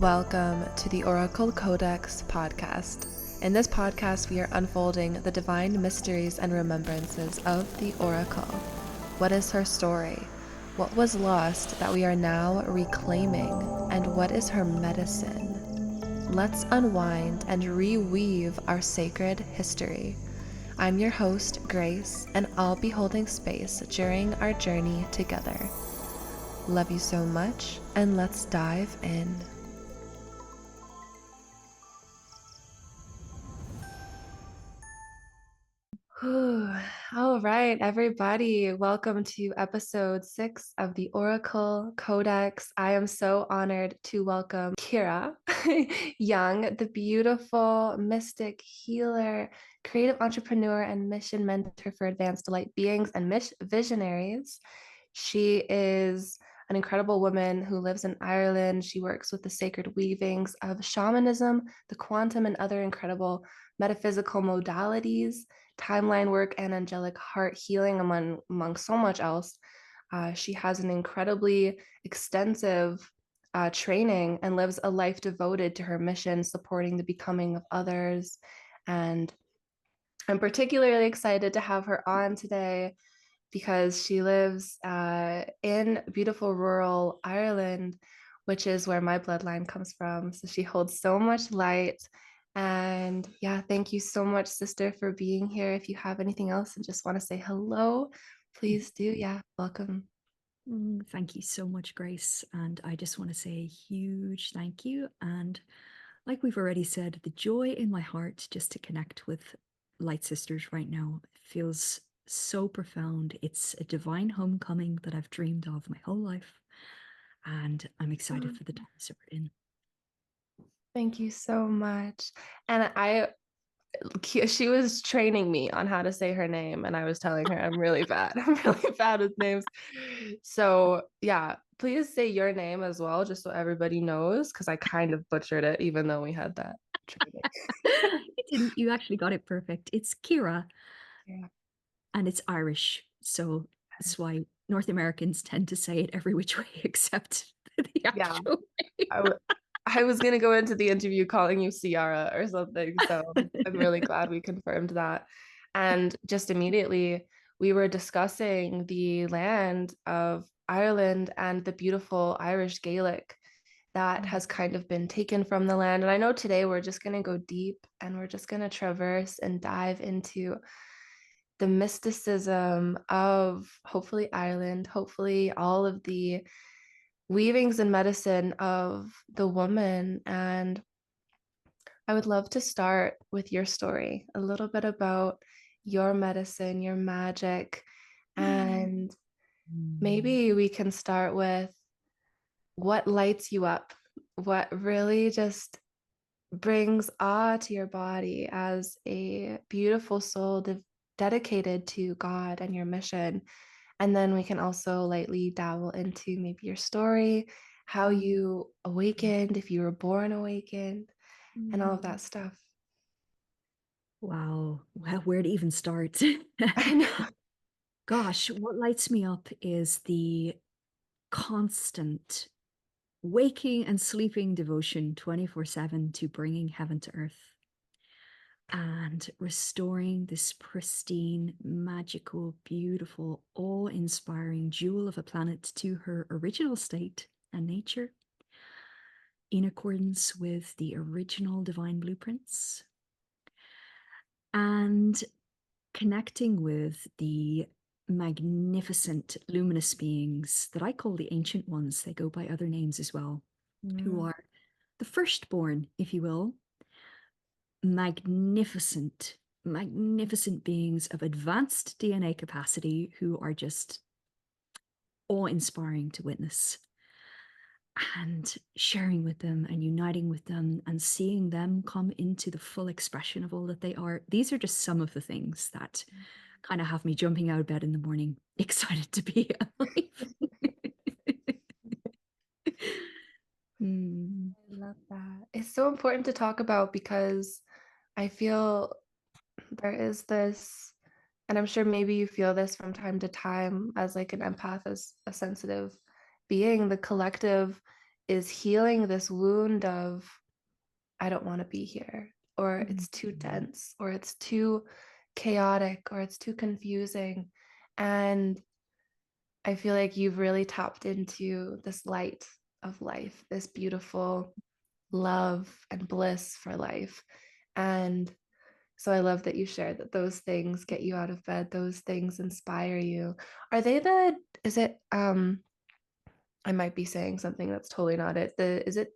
Welcome to the Oracle Codex podcast. In this podcast, we are unfolding the divine mysteries and remembrances of the Oracle. What is her story? What was lost that we are now reclaiming? And what is her medicine? Let's unwind and reweave our sacred history. I'm your host, Grace, and I'll be holding space during our journey together. Love you so much, and let's dive in. All right, everybody, welcome to episode 6 of the Oracle Codex. I am so honored to welcome Ciara Young, the beautiful mystic healer, creative entrepreneur, and mission mentor for advanced light beings and visionaries. She is an incredible woman who lives in Ireland. She works with the sacred weavings of shamanism, the quantum, and other incredible metaphysical modalities, timeline work, and angelic heart healing, among so much else. She has an incredibly extensive training and lives a life devoted to her mission, supporting the becoming of others. And I'm particularly excited to have her on today because she lives in beautiful rural Ireland, which is where my bloodline comes from. So she holds so much light. And yeah, thank you so much, sister, for being here. If you have anything else and just want to say hello, please do. Yeah, welcome. Thank you so much, Grace. And I just want to say a huge thank you. And like we've already said, the joy in my heart just to connect with Light Sisters right now feels so profound. It's a divine homecoming that I've dreamed of my whole life. And I'm excited for the times that we're in. Thank you so much. And she was training me on how to say her name, and I was telling her I'm really bad. I'm really bad with names. So yeah, please say your name as well, just so everybody knows, because I kind of butchered it, even though we had that training. You didn't, you actually got it perfect. It's Ciara, Yeah. and it's Irish. So that's why North Americans tend to say it every which way except the Yeah. actual I was gonna go into the interview calling you Ciara or something, so I'm really glad we confirmed that. And just immediately, we were discussing the land of Ireland and the beautiful Irish Gaelic that has kind of been taken from the land. And I know today we're just gonna go deep and we're just gonna traverse and dive into the mysticism of hopefully Ireland, hopefully all of the weavings and medicine of the woman. And I would love to start with your story, a little bit about your medicine, your magic, and maybe we can start with what lights you up, what really just brings awe to your body as a beautiful soul dedicated to God and your mission. And then we can also lightly dabble into maybe your story, how you awakened, if you were born awakened, and all of that stuff. Wow. Well, where to even start? I know. Gosh, what lights me up is the constant waking and sleeping devotion 24/7 to bringing heaven to earth and restoring this pristine, magical, beautiful, awe-inspiring jewel of a planet to her original state and nature in accordance with the original divine blueprints. And connecting with the magnificent luminous beings that I call the ancient ones. They go by other names as well, who are the firstborn, if you will. Magnificent, magnificent beings of advanced DNA capacity who are just awe-inspiring to witness. And sharing with them and uniting with them and seeing them come into the full expression of all that they are. These are just some of the things that kind of have me jumping out of bed in the morning, excited to be alive. I love that. It's so important to talk about because I feel there is this, and I'm sure maybe you feel this from time to time as like an empath, as a sensitive being, the collective is healing this wound of, I don't want to be here, or it's too Mhm. dense, or it's too chaotic, or it's too confusing. And I feel like you've really tapped into this light of life, this beautiful love and bliss for life. And so I love that you shared that those things get you out of bed, those things inspire you. Are they the, is it, I might be saying something that's totally not it. Is it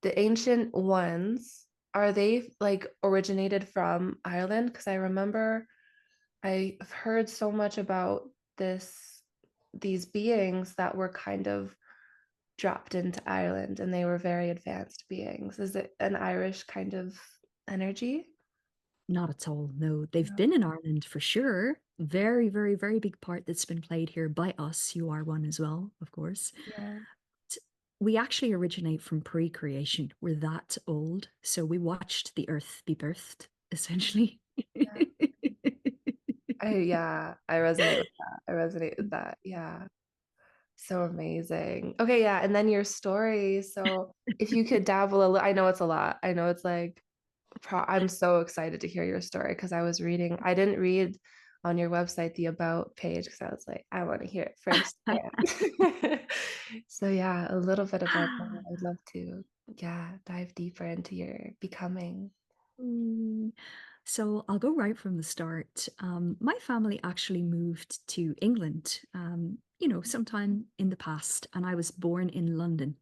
the ancient ones? Are they like originated from Ireland? Because I remember I've heard so much about these beings that were kind of dropped into Ireland and they were very advanced beings. Is it an Irish kind of energy? Not at all. No, they've No. been in Ireland for sure. Very, very, very big part that's been played here by us. You are one as well, of course. Yeah. We actually originate from pre-creation. We're that old. So we watched the earth be birthed, essentially. I resonate with that. I resonate with that. Yeah. So amazing. Okay, yeah. And then your story. So if you could dabble a little, I know it's a lot. I know it's like, I'm so excited to hear your story because I didn't read on your website the about page because I was like, I want to hear it first. So yeah, a little bit about that. I'd love to, yeah, dive deeper into your becoming. Mm. So I'll go right from the start. My family actually moved to England, sometime in the past, and I was born in London.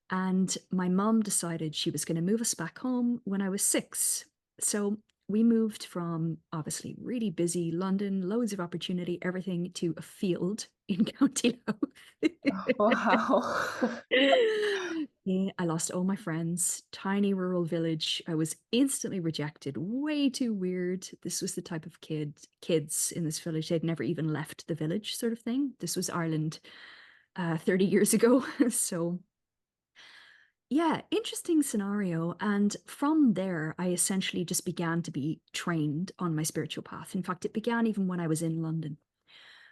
And my mom decided she was going to move us back home when I was 6. So we moved from obviously really busy London, loads of opportunity, everything, to a field in County Louth. Wow. Yeah, I lost all my friends. Tiny rural village. I was instantly rejected. Way too weird. This was the type of kids in this village. They'd never even left the village, sort of thing. This was Ireland 30 years ago. So yeah, interesting scenario. And from there, I essentially just began to be trained on my spiritual path. In fact, it began even when I was in London.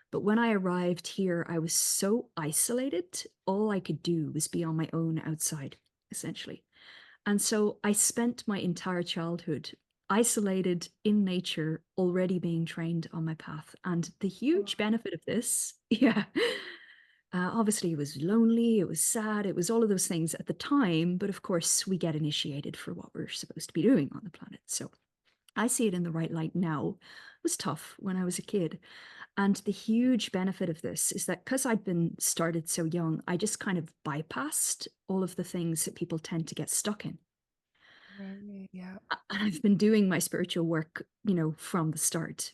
But when I arrived here, I was so isolated. All I could do was be on my own outside, essentially. And so I spent my entire childhood isolated in nature, already being trained on my path. And the huge benefit of this, yeah, obviously it was lonely, it was sad, it was all of those things at the time. But of course, we get initiated for what we're supposed to be doing on the planet. So I see it in the right light now. It was tough when I was a kid. And the huge benefit of this is that because I'd been started so young, I just kind of bypassed all of the things that people tend to get stuck in. Right. Yeah. And I've been doing my spiritual work, from the start.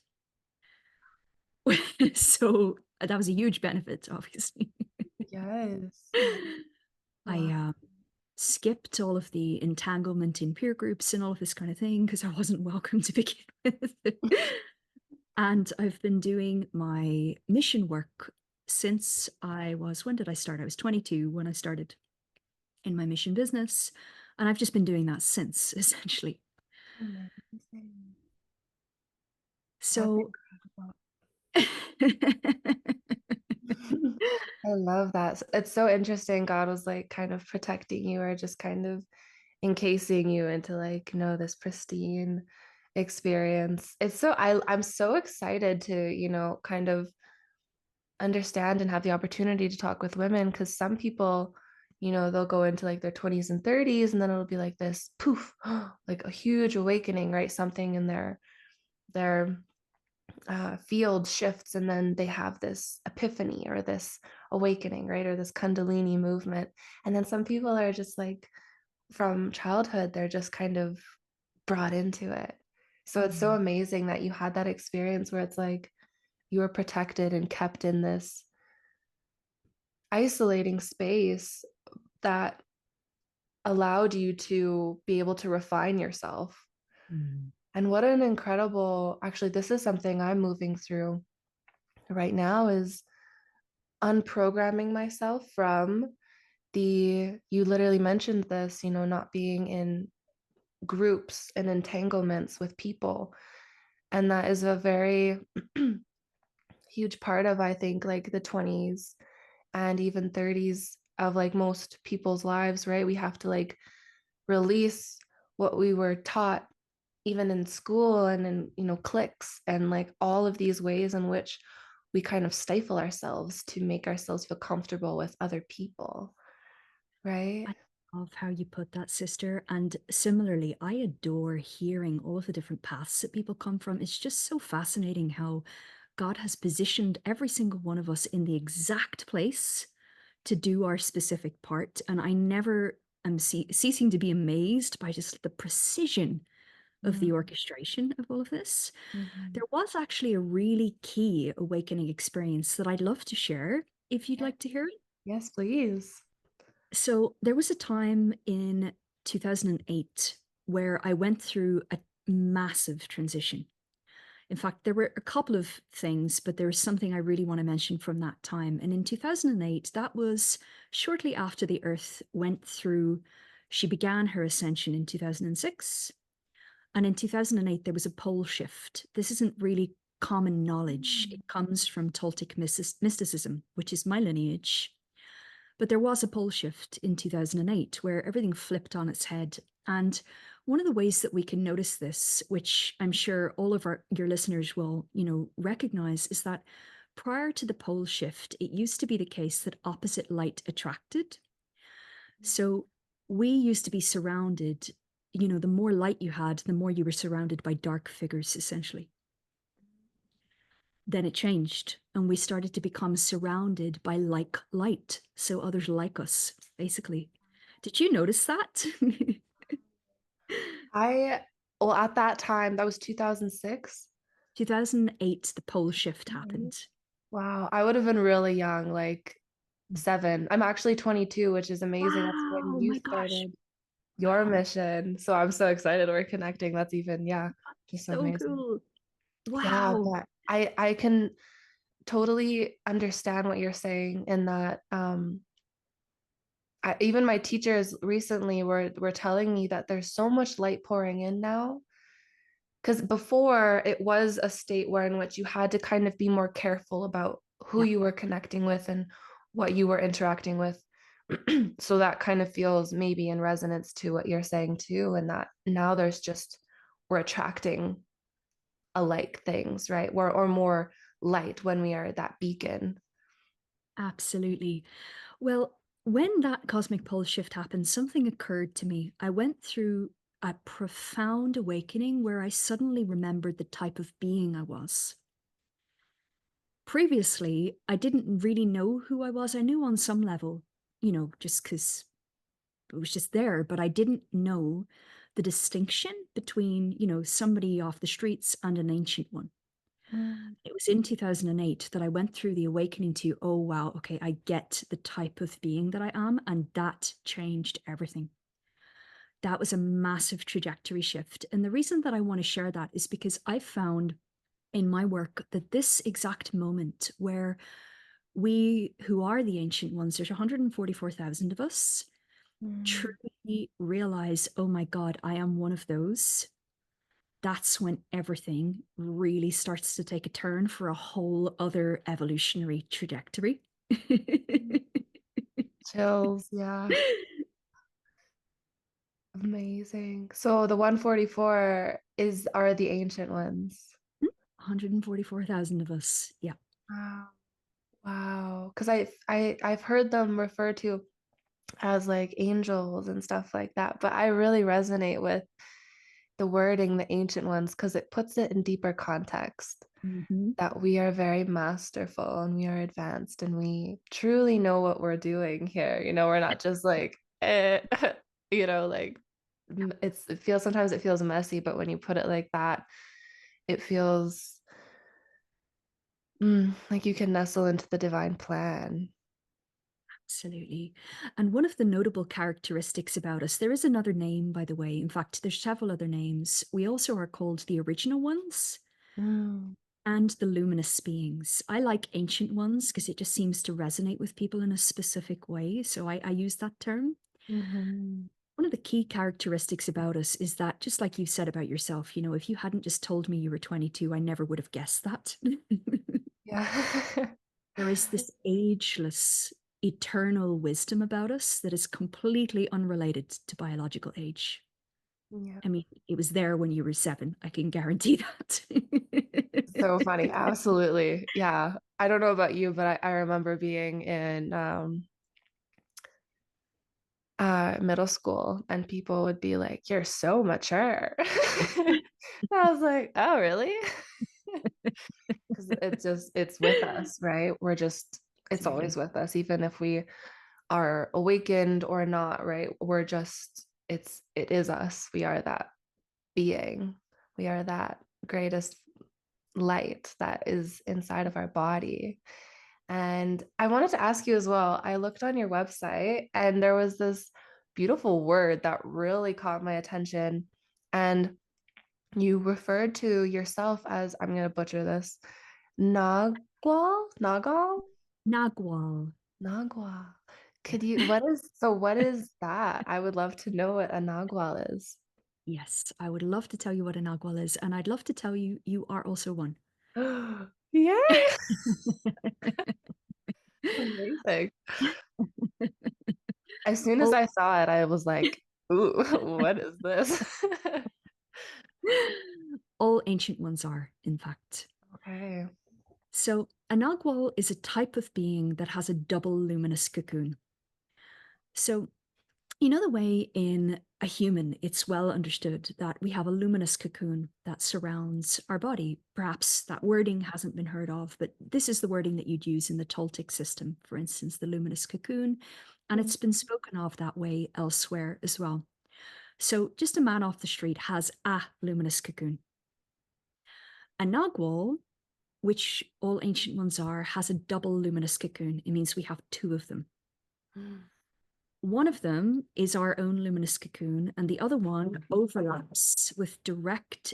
So that was a huge benefit, obviously. Yes. I Wow. skipped all of the entanglement in peer groups and all of this kind of thing because I wasn't welcome to begin with. And I've been doing my mission work since when did I start? I was 22 when I started in my mission business. And I've just been doing that since, essentially. Amazing. That's So, incredible. I love that. It's so interesting. God was like kind of protecting you or just kind of encasing you into like, this pristine experience. I'm so excited to, kind of understand and have the opportunity to talk with women because some people, they'll go into like their 20s and 30s and then it'll be like this poof, like a huge awakening, right? Something in their field shifts and then they have this epiphany or this awakening, right? Or this Kundalini movement. And then some people are just like from childhood, they're just kind of brought into it. So it's so mm, amazing that you had that experience where it's like you were protected and kept in this isolating space that allowed you to be able to refine yourself. mm, And what an incredible, actually, this is something I'm moving through right now is unprogramming myself from you literally mentioned this, not being in groups and entanglements with people. And that is a very huge part of, I think, like the 20s and even 30s of like most people's lives, right? We have to like release what we were taught even in school and in, cliques and like all of these ways in which we kind of stifle ourselves to make ourselves feel comfortable with other people, right? I love how you put that, sister. And similarly, I adore hearing all of the different paths that people come from. It's just so fascinating how God has positioned every single one of us in the exact place to do our specific part. And I never am ceasing to be amazed by just the precision of the orchestration of all of this. Mm-hmm. There was actually a really key awakening experience that I'd love to share if you'd Yeah. like to hear it. Yes, please. So there was a time in 2008 where I went through a massive transition. In fact, there were a couple of things, but there's something I really want to mention from that time. And in 2008, that was shortly after the Earth went through, she began her ascension in 2006. And in 2008, there was a pole shift. This isn't really common knowledge. It comes from Toltec mysticism, which is my lineage. But there was a pole shift in 2008 where everything flipped on its head. And one of the ways that we can notice this, which I'm sure all of your listeners will, recognize, is that prior to the pole shift, it used to be the case that opposite light attracted. So we used to be surrounded, the more light you had, the more you were surrounded by dark figures, essentially. Then it changed, and we started to become surrounded by like light. So others like us, basically. Did you notice that? I, well, at that time, that was 2006. 2008, the pole shift happened. Wow, I would have been really young, like 7. I'm actually 22, which is amazing. That's when Wow, you my gosh. started your Wow. mission. So I'm so excited we're connecting. That's even, yeah, just so So amazing. cool. Yeah, Wow. but I can totally understand what you're saying in that even my teachers recently were telling me that there's so much light pouring in now. Because before it was a state where in which you had to kind of be more careful about who Yeah, you were connecting with and what you were interacting with. So that kind of feels maybe in resonance to what you're saying too, and that now there's just we're attracting alike things, right? Or more light when we are that beacon. absolutely. Well, when that cosmic pole shift happened, something occurred to me. I went through a profound awakening where I suddenly remembered the type of being I was. Previously, I didn't really know who I was. I knew on some level, just because it was just there, but I didn't know the distinction between, somebody off the streets and an ancient one. Mm. It was in 2008 that I went through the awakening to, oh, wow, okay, I get the type of being that I am. And that changed everything. That was a massive trajectory shift. And the reason that I want to share that is because I found in my work that this exact moment where we who are the ancient ones, there's 144,000 of us, Mm. truly realize, oh my God, I am one of those. That's when everything really starts to take a turn for a whole other evolutionary trajectory. Chills, yeah. Amazing. So the 144 is are the ancient ones. 144,000 of us. Yeah. Wow. Wow. Because I've heard them referred to as like angels and stuff like that, but I really resonate with the wording, the ancient ones, because it puts it in deeper context Mm-hmm. that we are very masterful and we are advanced and we truly know what we're doing here. We're not just like, like it feels sometimes it feels messy, but when you put it like that, it feels like you can nestle into the divine plan. Absolutely. And one of the notable characteristics about us, there is another name, by the way. In fact, there's several other names. We also are called the original ones Mm. and the luminous beings. I like ancient ones because it just seems to resonate with people in a specific way. So I use that term. Mhm. One of the key characteristics about us is that, just like you said about yourself, if you hadn't just told me you were 22, I never would have guessed that. Yeah. There is this ageless eternal wisdom about us that is completely unrelated to biological age. Yeah. I mean, it was there when you were 7. I can guarantee that. So funny. Absolutely. Yeah. I don't know about you, but I remember being in middle school and people would be like, "You're so mature." I was like, "Oh, really?" Because it's with us, right? It's always Absolutely. with us, even if we are awakened or not, right? It is us. We are that being. We are that greatest light that is inside of our body. And I wanted to ask you as well. I looked on your website and there was this beautiful word that really caught my attention. And you referred to yourself as, I'm going to butcher this, Nagual? Nagual. Nagual. Yeah. What is that? I would love to know what a Nagual is. Yes, I would love to tell you what a Nagual is, and I'd love to tell you you are also one. Yay! Amazing. As soon as all, I saw it, I was like, ooh, what is this? all ancient ones are, in fact. Okay. So, a Nagual is a type of being that has a double luminous cocoon. So, you know, the way in a human, it's well understood that we have a luminous cocoon that surrounds our body. Perhaps that wording hasn't been heard of, but this is the wording that you'd use in the TolTec system, for instance, the luminous cocoon. And Mm. it's been spoken of that way elsewhere as well. So just a man off the street has a luminous cocoon. A Nagual, which all ancient ones are, has a double luminous cocoon. It means we have 2 of them. One of them is our own luminous cocoon, and the other one overlaps with direct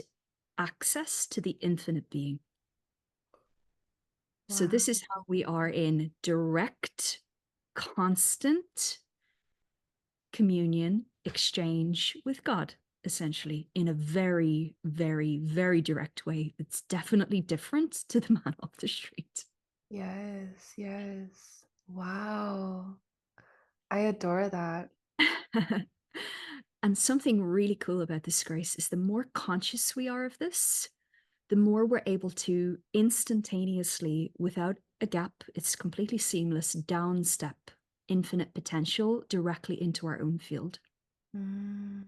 access to the infinite being. So, Wow. this is how we are in direct, constant communion, exchange with God, essentially, in a very, very, very direct way. It's definitely different to the man off the street. Yes, yes. Wow. I adore that. And something really cool about this, Grace, is the more conscious we are of this, the more we're able to instantaneously, without a gap, it's completely seamless, downstep infinite potential directly into our own field. Mm.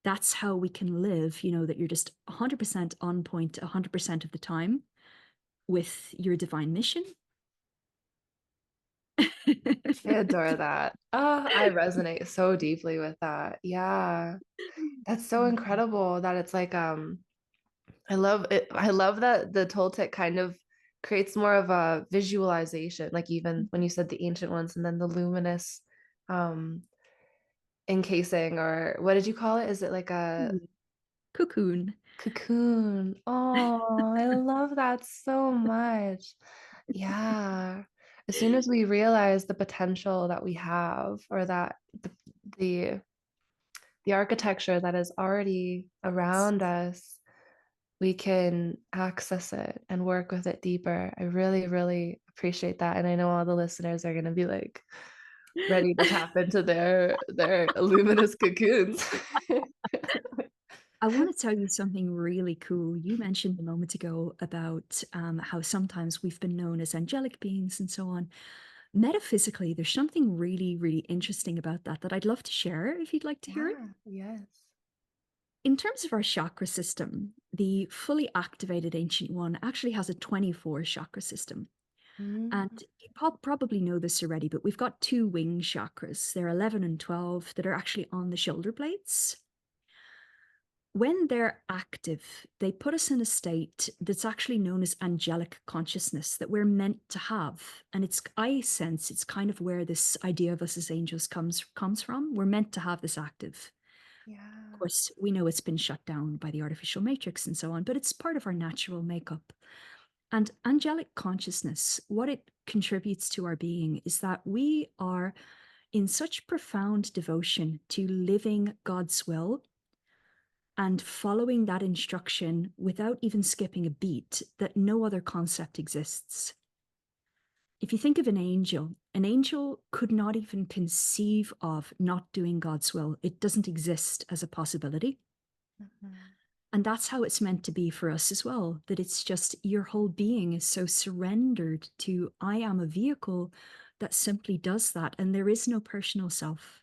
That's how we can live, you know, that you're just 100% on point 100% of the time with your divine mission. I adore that. Oh, I resonate so deeply with that. Yeah. That's so incredible that it's like I love it. I love that the Toltec kind of creates more of a visualization, like even when you said the ancient ones and then the luminous um encasing, or what did you call it? Is it like a Cocoon. cocoon? Oh, I love that so much. Yeah. As soon as we realize the potential that we have, or that the the architecture that is already around us, we can access it and work with it deeper. I really, really appreciate that. And I know all the listeners are going to be like ready to tap into their luminous cocoons. I want to tell you something really cool. You mentioned a moment ago about how sometimes we've been known as angelic beings and so on. Metaphysically, there's something really, really interesting about that that I'd love to share if you'd like to hear it. Yeah, yes. In terms of our chakra system, the fully activated ancient one actually has a 24 chakra system. Mm, And you probably know this already, but we've got 2 wing chakras. They're 11 and 12 that are actually on the shoulder blades. When they're active, they put us in a state that's actually known as angelic consciousness that we're meant to have. And it's, I sense, it's kind of where this idea of us as angels comes from. We're meant to have this active. Of yeah. course, we know it's been shut down by the artificial matrix and so on, but it's part of our natural makeup. And angelic consciousness, what it contributes to our being is that we are in such profound devotion to living God's will and following that instruction without even skipping a beat that no other concept exists. If you think of an angel, An angel could not even conceive of not doing God's will. It doesn't exist as a possibility. Mhm. And that's how it's meant to be for us as well, that it's just your whole being is so surrendered to, I am a vehicle that simply does that. And there is no personal self.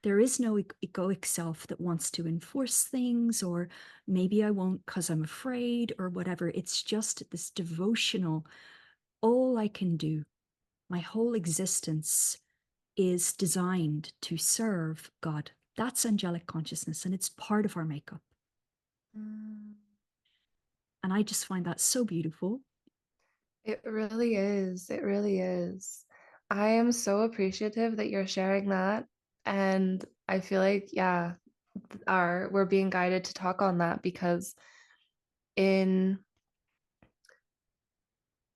There is no egoic self that wants to enforce things, or maybe I won't because I'm afraid or whatever. It's just this devotional, all I can do, my whole existence is designed to serve God. That's angelic consciousness, and it's part of our makeup. Mm. And I just find that so beautiful. It really is. It really is. I am so appreciative that you're sharing that. And I feel like, yeah, we're being guided to talk on that because in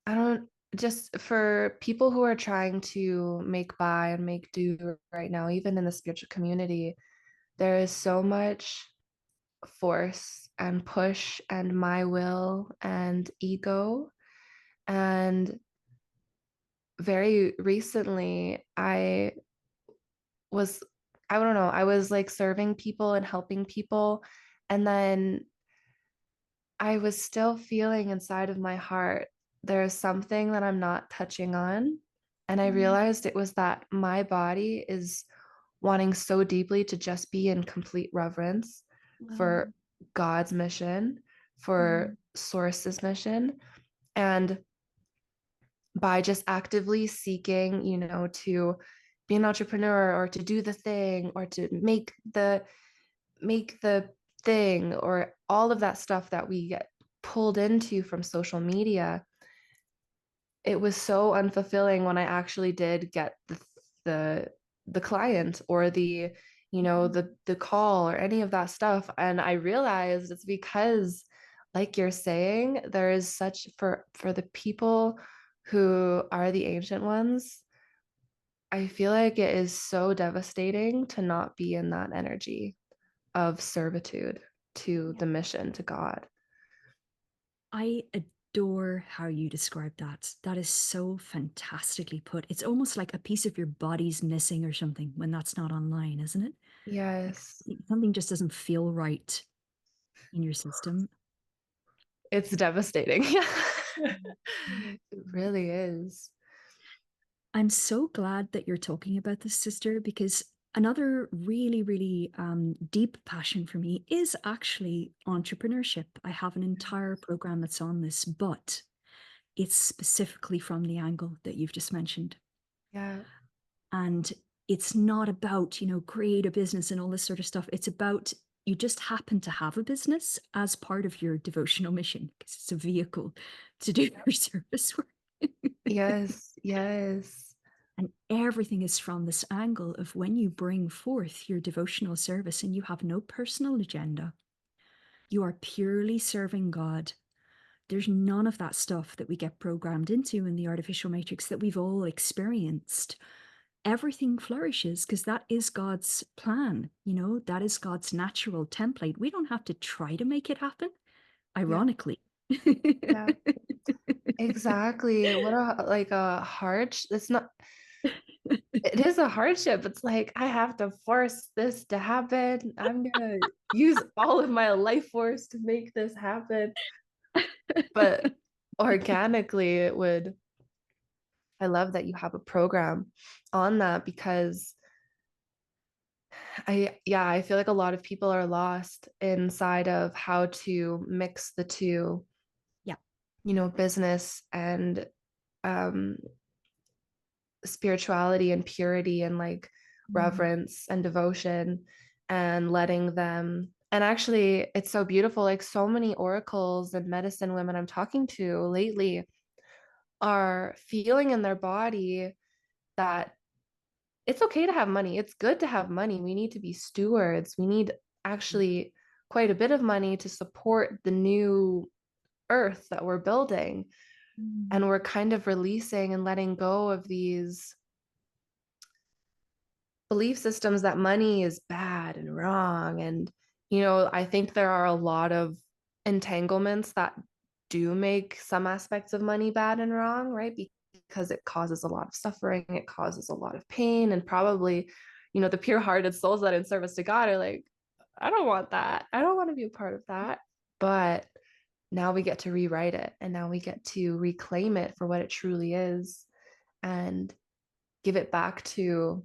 I don't just for people who are trying to make buy and make do right now, even in the spiritual community, there is so much force and push and my will and ego. And very recently, was, I don't know, I was like serving people and helping people. And then I was still feeling inside of my heart, there's something that I'm not touching on. And I Mm. realized it was that my body is wanting so deeply to just be in complete reverence Wow. for God's mission, for Mm. Source's mission. And by just actively seeking, to be an entrepreneur or to do the thing or to make the thing or all of that stuff that we get pulled into from social media, it was so unfulfilling when I actually did get the the client or the call or any of that stuff. And I realized it's because, like you're saying, there is such for the people who are the ancient ones. I feel like it is so devastating to not be in that energy of servitude to Yeah. the mission, to God. I adore how you describe that. That is so fantastically put. It's almost like a piece of your body's missing or something when that's not online, isn't it? Like Yes, something just doesn't feel right in your system. it's devastating. Yeah. Mm. It really is. I'm so glad that you're talking about this, sister, because another really, really deep passion for me is actually entrepreneurship. I have an entire program that's on this, but it's specifically from the angle that you've just mentioned. Yeah. And it's not about, create a business and all this sort of stuff. It's about you just happen to have a business as part of your devotional mission because it's a vehicle to do your service work. Yes, yes. And everything is from this angle of when you bring forth your devotional service and you have no personal agenda, you are purely serving God. There's none of that stuff that we get programmed into in the artificial matrix that we've all experienced. Everything flourishes because that is God's plan. That is God's natural template. We don't have to try to make it happen, Yeah, ironically. yeah. Exactly. What a like a hard it's not it is a hardship. It's like I have to force this to happen. I'm gonna use all of my life force to make this happen. But organically it would I love that you have a program on that because I feel like a lot of people are lost inside of how to mix the two, Yeah. business and um spirituality and purity and like Mm. reverence and devotion and letting them. And actually, it's so beautiful. Like so many oracles and medicine women I'm talking to lately are feeling in their body that it's okay to have money. It's good to have money. We need to be stewards. We need actually quite a bit of money to support the new earth that we're building. Mm. And we're kind of releasing and letting go of these belief systems that money is bad and wrong. And, I think there are a lot of entanglements that do make some aspects of money bad and wrong, right? because it causes a lot of suffering, it causes a lot of pain, and probably, the pure-hearted souls that are in service to God are like, I don't want that. I don't want to be a part of that. But now we get to rewrite it, and now we get to reclaim it for what it truly is, and give it back to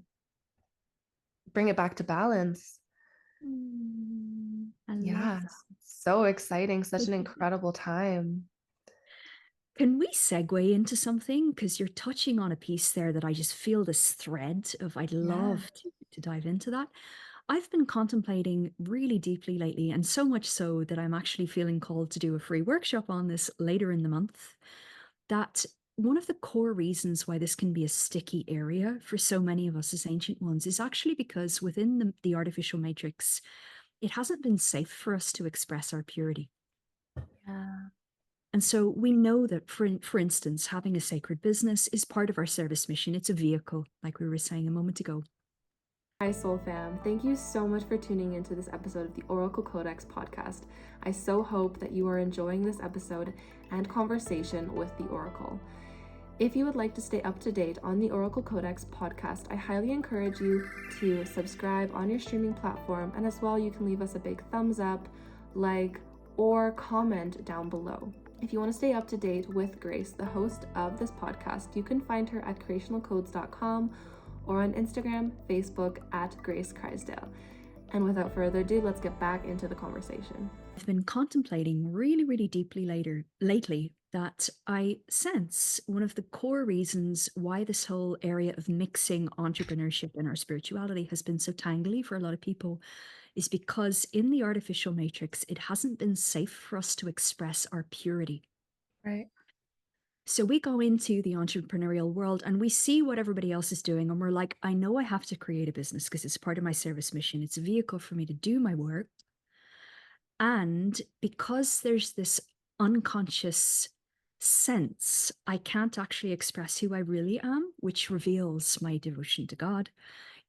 bring it back to balance. I love Yeah, that. so exciting, such an incredible time. Can we segue into something? Because you're touching on a piece there that I just feel this thread of I'd Yeah. love to dive into that. I've been contemplating really deeply lately, and so much so that I'm actually feeling called to do a free workshop on this later in the month. That one of the core reasons why this can be a sticky area for so many of us as ancient ones is actually because within the artificial matrix, it hasn't been safe for us to express our purity. Yeah. And so we know that, for instance, having a sacred business is part of our service mission. It's a vehicle, like we were saying a moment ago. Hi, Soul Fam. Thank you so much for tuning into this episode of the Oracle Codex podcast. I so hope that you are enjoying this episode and conversation with the Oracle. If you would like to stay up to date on the Oracle Codex podcast, I highly encourage you to subscribe on your streaming platform, and as well, you can leave us a big thumbs up, like, or comment down below. If you want to stay up to date with Grace, the host of this podcast, you can find her at creationalcodes.com or on Instagram, Facebook at Grace Crysdale. And without further ado, let's get back into the conversation. I've been contemplating really, really deeply lately that I sense one of the core reasons why this whole area of mixing entrepreneurship and our spirituality has been so tangly for a lot of people is because in the artificial matrix, it hasn't been safe for us to express our purity. Right. So we go into the entrepreneurial world and we see what everybody else is doing. And we're like, I know I have to create a business because it's part of my service mission. It's a vehicle for me to do my work. And because there's this unconscious sense, I can't actually express who I really am, which reveals my devotion to God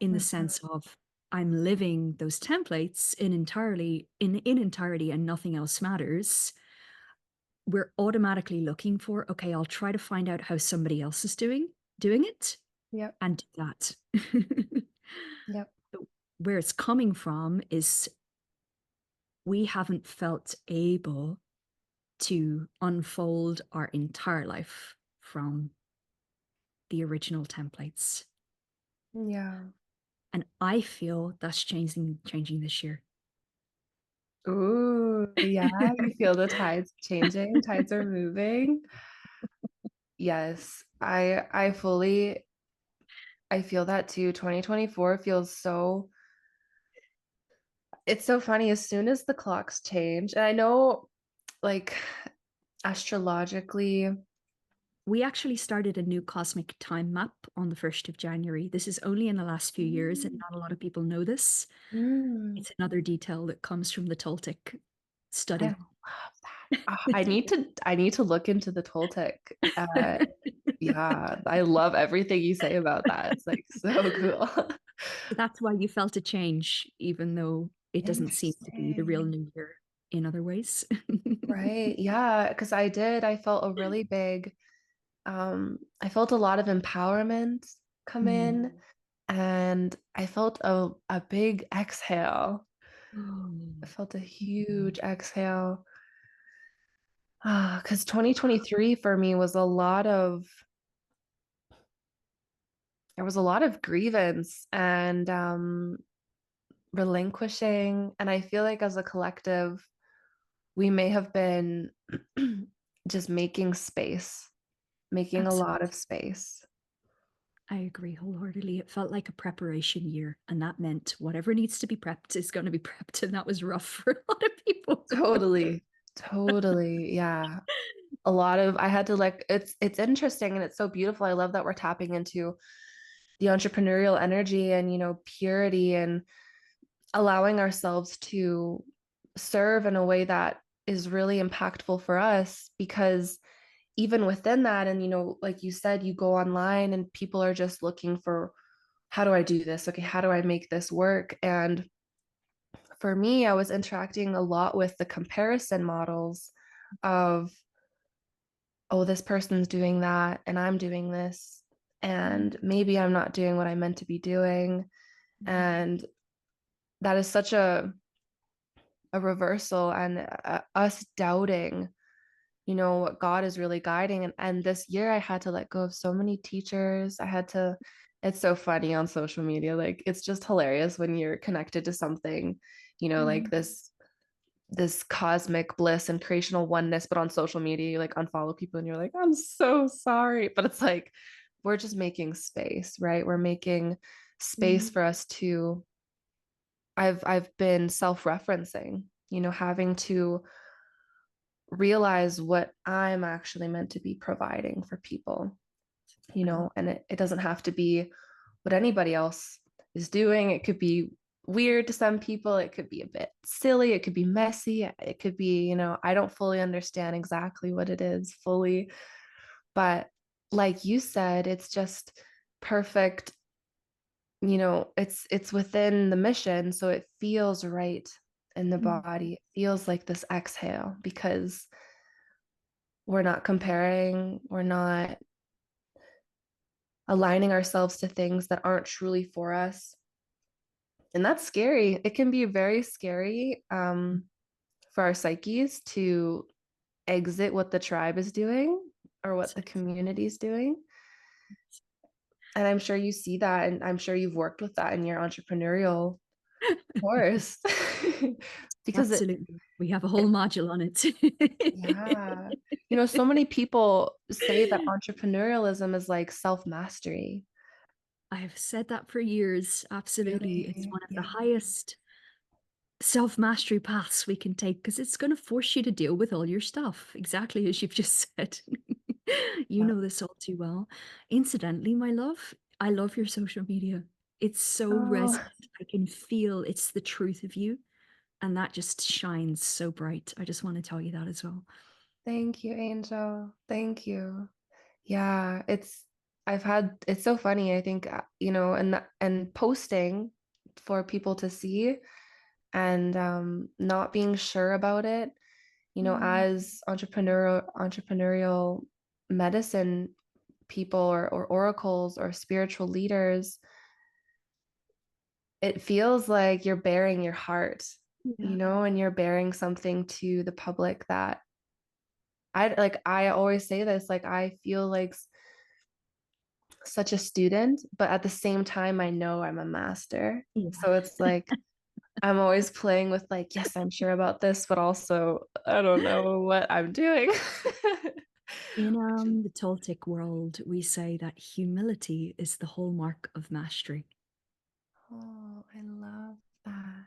in the sense of I'm living those templates in entirety and nothing else matters. We're automatically looking for, okay, I'll try to find out how somebody else is doing it Yep. and do that. Yep. Where it's coming from is we haven't felt able to unfold our entire life from the original templates. Yeah. And I feel that's changing this year. Ooh, yeah. You feel the tides changing, tides are moving. Yes, I feel that too. 2024 feels so, it's so funny. As soon as the clocks change, and I know like astrologically, We actually started a new cosmic time map on the 1st of January. This is only in the last few years, and not a lot of people know this. mm, It's another detail that comes from the TolTec I study. love that. I need to look into the Toltec. Yeah, I love everything you say about that. It's like so cool. That's why you felt a change, even though it doesn't seem to be the real Interesting. new year in other ways. Right. Yeah, because I felt a really big, I felt a lot of empowerment come Mm. in, and I felt a big exhale. I felt a huge exhale. Because 2023 for me was there was a lot of grievance and relinquishing. And I feel like as a collective, we may have been just making a lot Absolutely. of space. I agree wholeheartedly. It felt like a preparation year, and that meant whatever needs to be prepped is going to be prepped, and that was rough for a lot of people. Totally. Totally. Yeah. I had to like it's interesting and it's so beautiful. I love that we're tapping into the entrepreneurial energy and purity and allowing ourselves to serve in a way that is really impactful for us, because even within that, and like you said, you go online and people are just looking for, how do I do this? Okay, how do I make this work? And for me, I was interacting a lot with the comparison models of oh, this person's doing that and I'm doing this, and maybe I'm not doing what I meant to be doing. And that is such a reversal, and us doubting, what God is really guiding. And this year I had to let go of so many teachers. It's so funny on social media. Like, it's just hilarious when you're connected to something, like this cosmic bliss and creational oneness, but on social media you like unfollow people and you're like, I'm so sorry. But it's like, we're just making space, right? We're making space for us to, I've been self-referencing, having to realize what I'm actually meant to be providing for people, and it doesn't have to be what anybody else is doing. It could be weird to some people. It could be a bit silly. It could be messy. It could be, I don't fully understand exactly what it is fully. But like you said, it's just perfect. It's within the mission. So it feels right in the body. It feels like this exhale because we're not comparing, we're not aligning ourselves to things that aren't truly for us. And that's scary. It can be very scary, for our psyches to exit what the tribe is doing or what the community is doing. And I'm sure you see that, and I'm sure you've worked with that in your entrepreneurial course. Because Absolutely. We have a whole it, module on it. yeah. So many people say that entrepreneurialism is like self-mastery. I've said that for years. Absolutely. It's Really? one of the Yeah. highest self-mastery paths we can take because it's going to force you to deal with all your stuff, exactly as you've just said. You Yeah. know this all too well. Incidentally, my love, I love your social media. It's so Oh, resonant. I can feel it's the truth of you, and that just shines so bright. I just want to tell you that as well. thank you, Angel. Thank you. Yeah, it's so funny. I think, and posting for people to see, and not being sure about it, as entrepreneurial medicine people, or oracles or spiritual leaders, it feels like you're bearing your heart, Yeah. and you're bearing something to the public that I always say this, like, I feel like such a student, but at the same time, I know I'm a master. Yeah. So it's like I'm always playing with, like, yes, I'm sure about this, but also I don't know what I'm doing. In the TolTec world, we say that humility is the hallmark of mastery. Oh, I love that.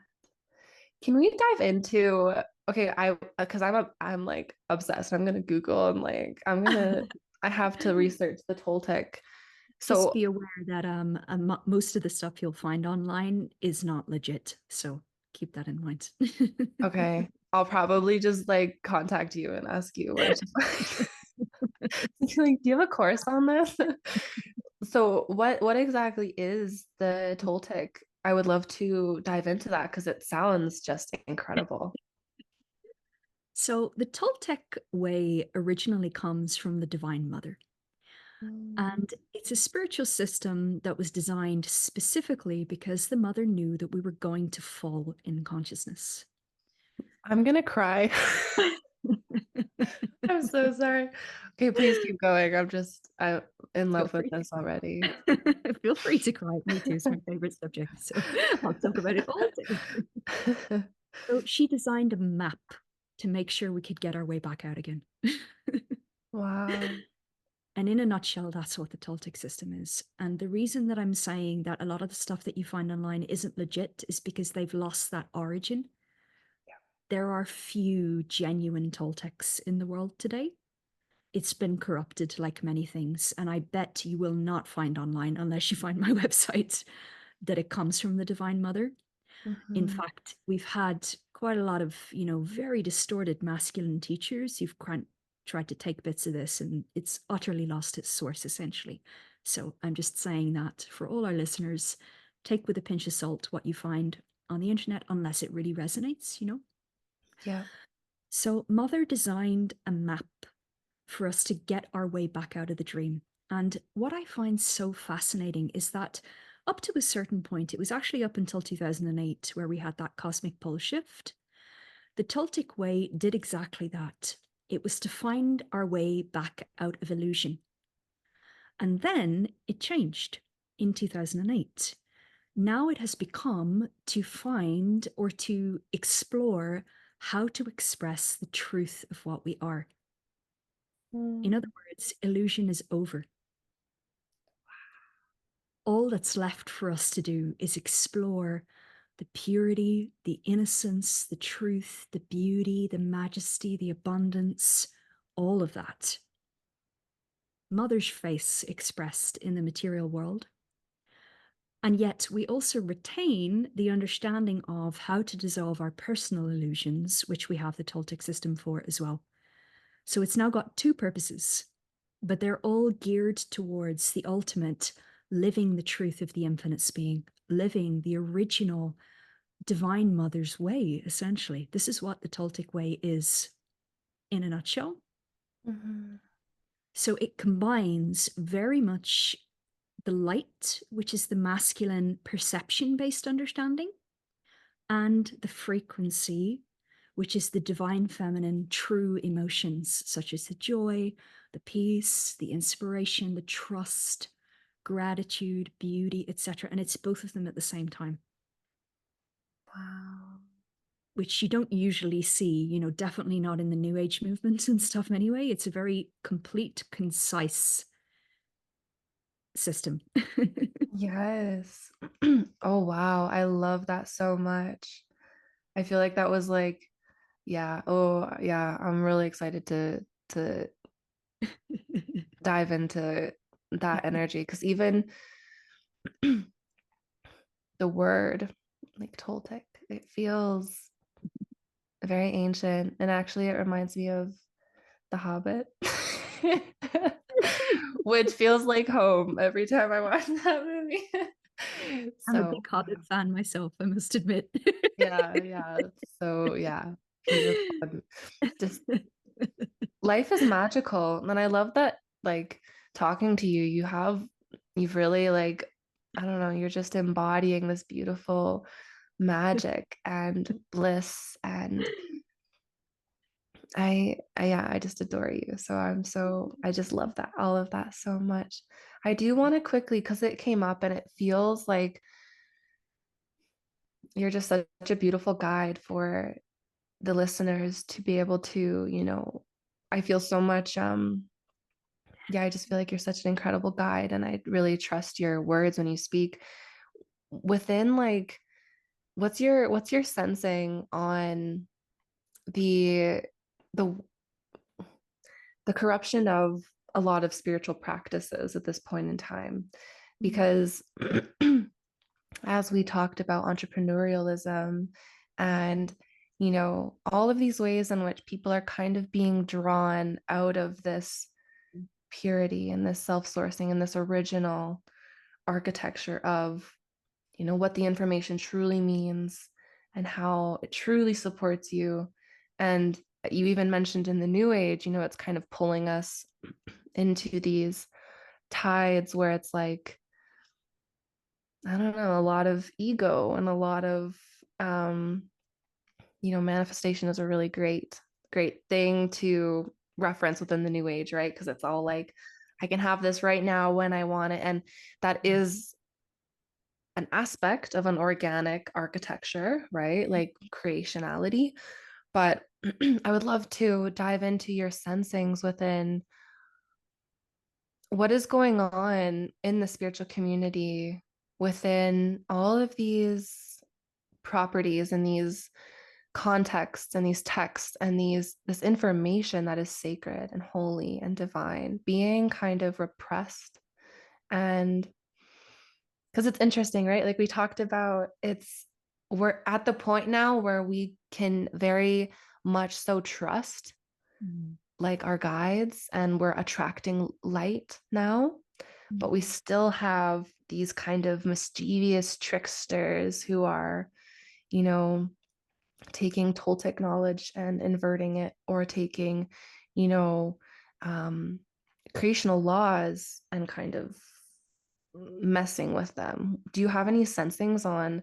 Can we dive into, okay, I because I'm like obsessed. I'm gonna Google and like I have to research the Toltec. Just So be aware that most of the stuff you'll find online is not legit, so keep that in mind. okay, I'll probably just like contact you and ask you where to find. Like, do you have a course on this? So what exactly is the Toltec? I would love to dive into that because it sounds just incredible. So the Toltec way originally comes from the Divine Mother, Mm. and it's a spiritual system that was designed specifically because the mother knew that we were going to fall in consciousness. I'm gonna cry. I'm so sorry. Okay, please keep going. I'm in Feel love with free to this already. cry. Feel free to cry. Me too. It's my favorite subject, so I'll talk about it all day. So she designed a map to make sure we could get our way back out again. Wow. And in a nutshell, that's what the Toltec system is. And the reason that I'm saying that a lot of the stuff that you find online isn't legit is because they've lost that origin. There are few genuine Toltecs in the world today. It's been corrupted like many things. And I bet you will not find online, unless you find my website, that it comes from the Divine Mother. In Mhm. fact, we've had quite a lot of, very distorted masculine teachers who've tried to take bits of this, and it's utterly lost its source, essentially. So I'm just saying that for all our listeners, take with a pinch of salt what you find on the internet, unless it really resonates. Yeah. So Mother designed a map for us to get our way back out of the dream. And what I find so fascinating is that up to a certain point, it was actually up until 2008 where we had that cosmic pole shift. The TolTec Way did exactly that. It was to find our way back out of illusion. And then it changed in 2008. Now it has become to find or to explore how to express the truth of what we are. In other words, illusion is over. All that's left for us to do is explore the purity, the innocence, the truth, the beauty, the majesty, the abundance, all of that. Mother's face expressed in the material world. And yet we also retain the understanding of how to dissolve our personal illusions, which we have the Toltec system for as well. So it's now got two purposes, but they're all geared towards the ultimate living the truth of the infinite being, living the original divine mother's way, essentially. This is what the Toltec way is in a nutshell. Mm-hmm. So it combines very much the light, which is the masculine perception based understanding, and the frequency, which is the divine feminine true emotions, such as the joy, the peace, the inspiration, the trust, gratitude, beauty, etc. And it's both of them at the same time, Wow. which you don't usually see, definitely not in the New Age movements and stuff anyway. It's a very complete, concise system. Yes. Oh, wow. I love that so much. I feel like that was like, yeah. Oh, yeah. I'm really excited to dive into that energy because even the word, like Toltec, it feels very ancient. And actually, it reminds me of The Hobbit, which feels like home every time I watch that movie. I'm a So, big Hobbit fan myself, I must admit. yeah, yeah. So, yeah, beautiful. And just life is magical. And I love that, like, talking to you, you've really, like, I don't know, you're just embodying this beautiful magic and bliss. And yeah, I just adore you. So I just love that, all of that so much. I do want to quickly, because it came up and it feels like you're just such a beautiful guide for the listeners to be able to, I feel so much, yeah, I just feel like you're such an incredible guide and I really trust your words when you speak. Within like, what's your sensing on the the the corruption of a lot of spiritual practices at this point in time? Because as we talked about entrepreneurialism and all of these ways in which people are kind of being drawn out of this purity and this self-sourcing and this original architecture of what the information truly means and how it truly supports you. And you even mentioned in the new age, it's kind of pulling us into these tides where it's like, I don't know, a lot of ego and a lot of manifestation is a really great thing to reference within the new age, right? Because it's all like, I can have this right now when I want it. And that is an aspect of an organic architecture, right? Like creationality. But I would love to dive into your sensings within what is going on in the spiritual community within all of these properties and these contexts and these texts and this information that is sacred and holy and divine being kind of repressed. And because it's interesting, right? Like we talked about, we're at the point now where we can very much so trust Mm. like our guides and we're attracting light now, but we still have these kind of mischievous tricksters who are, you know, taking Toltec knowledge and inverting it, or taking, you know, creational laws and kind of messing with them. Do you have any sensings on,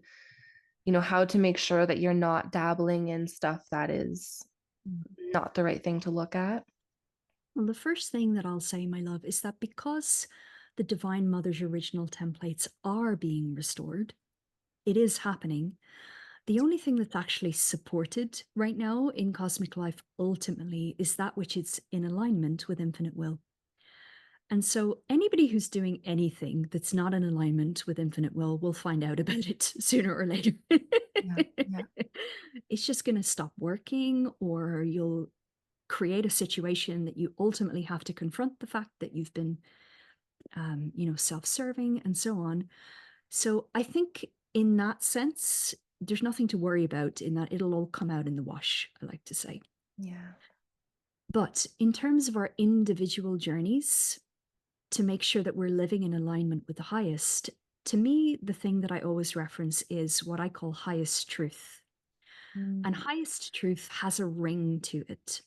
how to make sure that you're not dabbling in stuff that is not the right thing to look at? Well, the first thing that I'll say, my love, is that because the Divine Mother's original templates are being restored, it is happening. The only thing that's actually supported right now in cosmic life ultimately is that which is in alignment with infinite will. And so anybody who's doing anything that's not in alignment with infinite will find out about it sooner or later. Yeah, yeah, It's just going to stop working, or you'll create a situation that you ultimately have to confront the fact that you've been, self-serving and so on. So I think in that sense, there's nothing to worry about in that it'll all come out in the wash, I like to say. yeah. But in terms of our individual journeys, to make sure that we're living in alignment with the highest, to me, the thing that I always reference is what I call highest truth. And Mm. highest truth has a ring to it.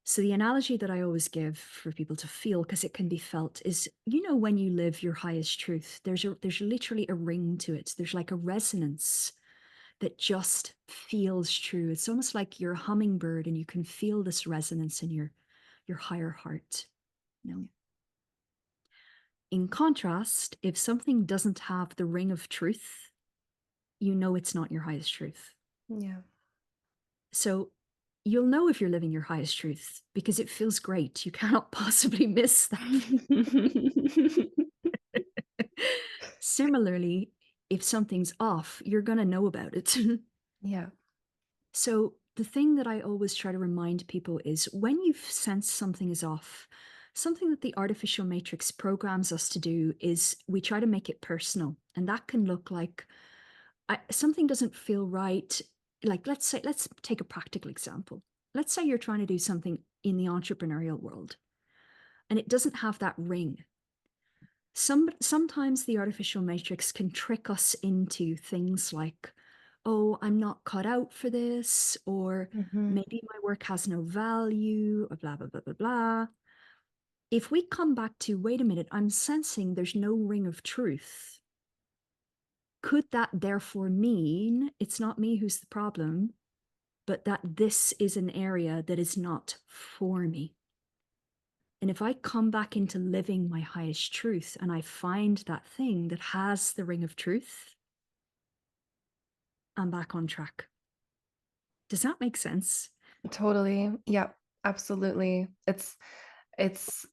So the analogy that I always give for people to feel, because it can be felt, is when you live your highest truth, there's literally a ring to it. There's like a resonance that just feels true. It's almost like you're a hummingbird and you can feel this resonance in your higher heart. You know? In contrast, if something doesn't have the ring of truth, you know it's not your highest truth. Yeah. So you'll know if you're living your highest truth because it feels great. You cannot possibly miss that. Similarly, if something's off, you're going to know about it. Yeah. So the thing that I always try to remind people is when you sense something is off, something that the artificial matrix programs us to do is we try to make it personal. And that can look like something doesn't feel right. Like, let's take a practical example. Let's say you're trying to do something in the entrepreneurial world and it doesn't have that ring. Sometimes the artificial matrix can trick us into things like, oh, I'm not cut out for this, or Hmm. maybe my work has no value, or blah, blah, blah, blah, blah. If we come back to, wait a minute, I'm sensing there's no ring of truth. Could that therefore mean it's not me who's the problem, but that this is an area that is not for me? And if I come back into living my highest truth and I find that thing that has the ring of truth, I'm back on track. Does that make sense? Totally. Yep. Absolutely. It's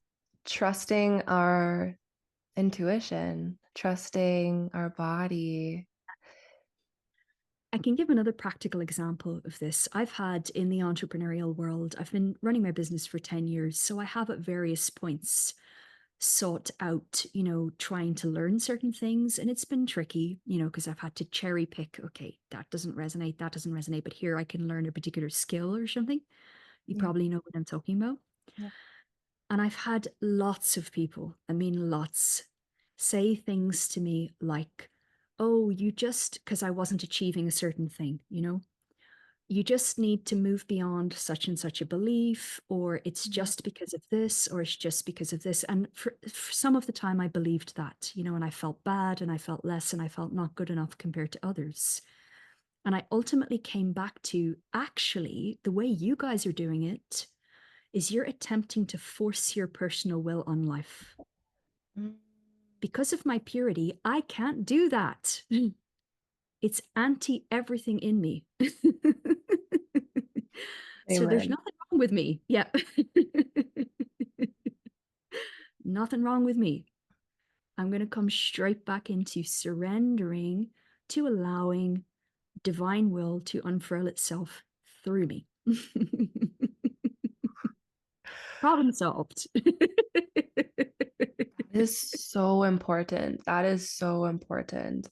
trusting our intuition, trusting our body. I can give another practical example of this. I've had in the entrepreneurial world, I've been running my business for 10 years. So I have at various points sought out, trying to learn certain things. And it's been tricky, because I've had to cherry pick, okay, that doesn't resonate, but here I can learn a particular skill or something. You Yeah. probably know what I'm talking about. Yeah. And I've had lots of people, I mean, lots, say things to me like, oh, because I wasn't achieving a certain thing, you just need to move beyond such and such a belief, or it's Yeah. just because of this, or it's just because of this. And for some of the time, I believed that, and I felt bad and I felt less and I felt not good enough compared to others. And I ultimately came back to actually, the way you guys are doing it is you're attempting to force your personal will on life. Mm. Because of my purity, I can't do that. It's anti everything in me. So there's Amen. nothing wrong with me. Yeah. Nothing wrong with me. I'm going to come straight back into surrendering to allowing divine will to unfurl itself through me. Problem solved. That is so important. That is so important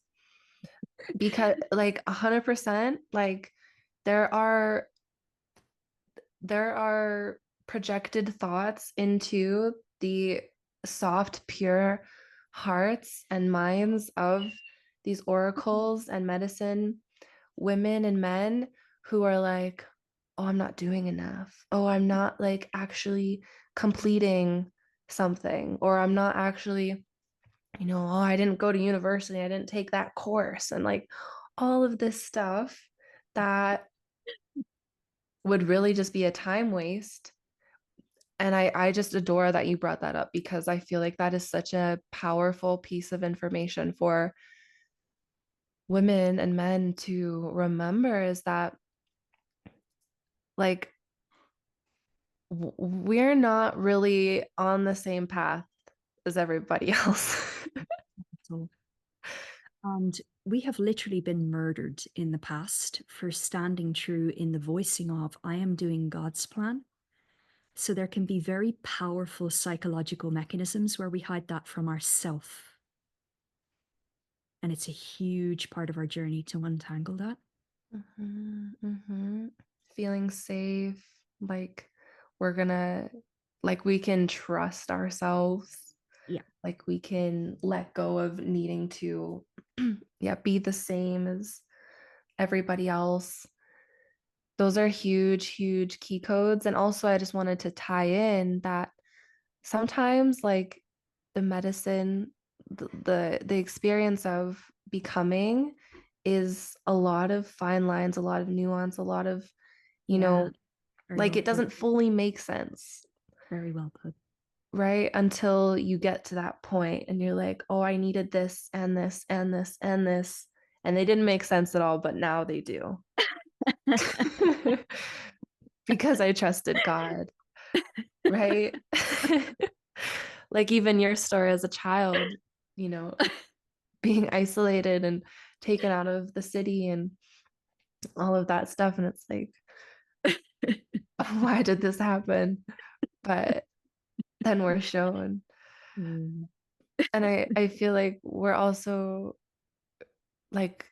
because like 100%, like there are there are projected thoughts into the soft, pure hearts and minds of these oracles and medicine women and men who are like, oh, I'm not doing enough. Oh, I'm not like actually completing something, or I'm not actually, oh, I didn't go to university, I didn't take that course, and like all of this stuff that would really just be a time waste. And I just adore that you brought that up, because I feel like that is such a powerful piece of information for women and men to remember, is that like we're not really on the same path as everybody else. So, and we have literally been murdered in the past for standing true in the voicing of, I am doing God's plan. So there can be very powerful psychological mechanisms where we hide that from ourself. And it's a huge part of our journey to untangle that. Mm-hmm. Feeling safe, like we're gonna, like we can trust ourselves, Yeah. like we can let go of needing to, yeah, be the same as everybody else. Those are huge, huge key codes. And also, I just wanted to tie in that sometimes, like the medicine, the experience of becoming is a lot of fine lines, a lot of nuance, a lot of, you Yeah. know, Very like well it put. doesn't fully make sense, Very well put. right? Until you get to that point and you're like, oh, I needed this and this and this and this. And they didn't make sense at all, but now they do. Because I trusted God, right? Like even your story as a child, you know, being isolated and taken out of the city and all of that stuff. And it's like, why did this happen? But then we're shown. Mm. And I feel like we're also like,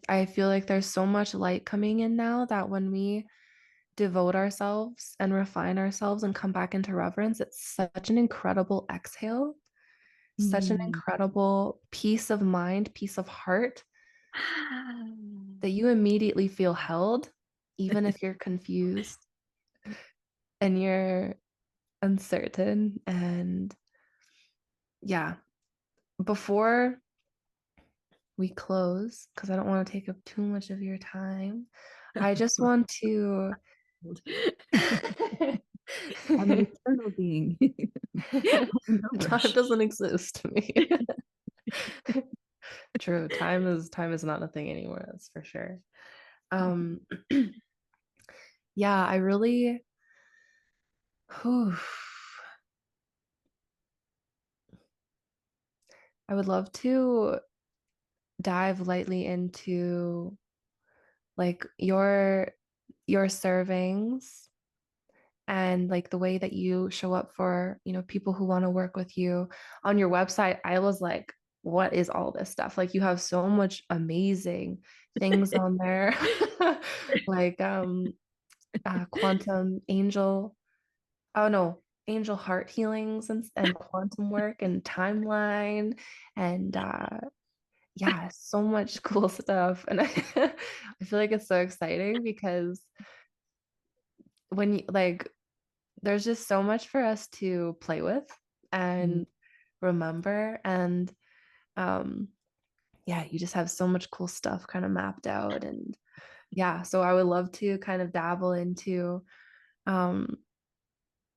I feel like there's so much light coming in now that when we devote ourselves and refine ourselves and come back into reverence, it's such an incredible exhale, such an Mm. incredible peace of mind, peace of heart, Ah. that you immediately feel held, even if you're confused and you're uncertain. And yeah, before we close, because I don't want to take up too much of your time, I just want to. I'm an eternal being. No Time rush. doesn't exist to me. True. Time is not a thing anymore, that's for sure. Um yeah, I really whew, I would love to dive lightly into like your servings, and like the way that you show up for, people who want to work with you. On your website, I was like, what is all this stuff? Like you have so much amazing things on there. Like quantum angel, oh no, angel heart healings, and quantum work and timeline, and yeah, so much cool stuff. And I feel like it's so exciting because when you like, there's just so much for us to play with Mm. and remember. And um yeah, you just have so much cool stuff kind of mapped out. And yeah, so I would love to kind of dabble into um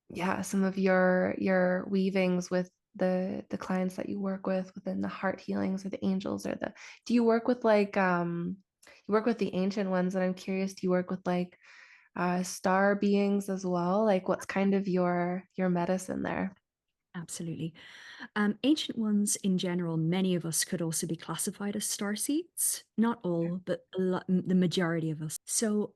yeah, some of your weavings with the clients that you work with within the heart healings or the angels, or the do you work with like you work with the ancient ones? And I'm curious, do you work with like star beings as well? Like what's kind of your medicine there? Absolutely. Ancient ones in general, many of us could also be classified as star seeds. Not all, but the majority of us. So,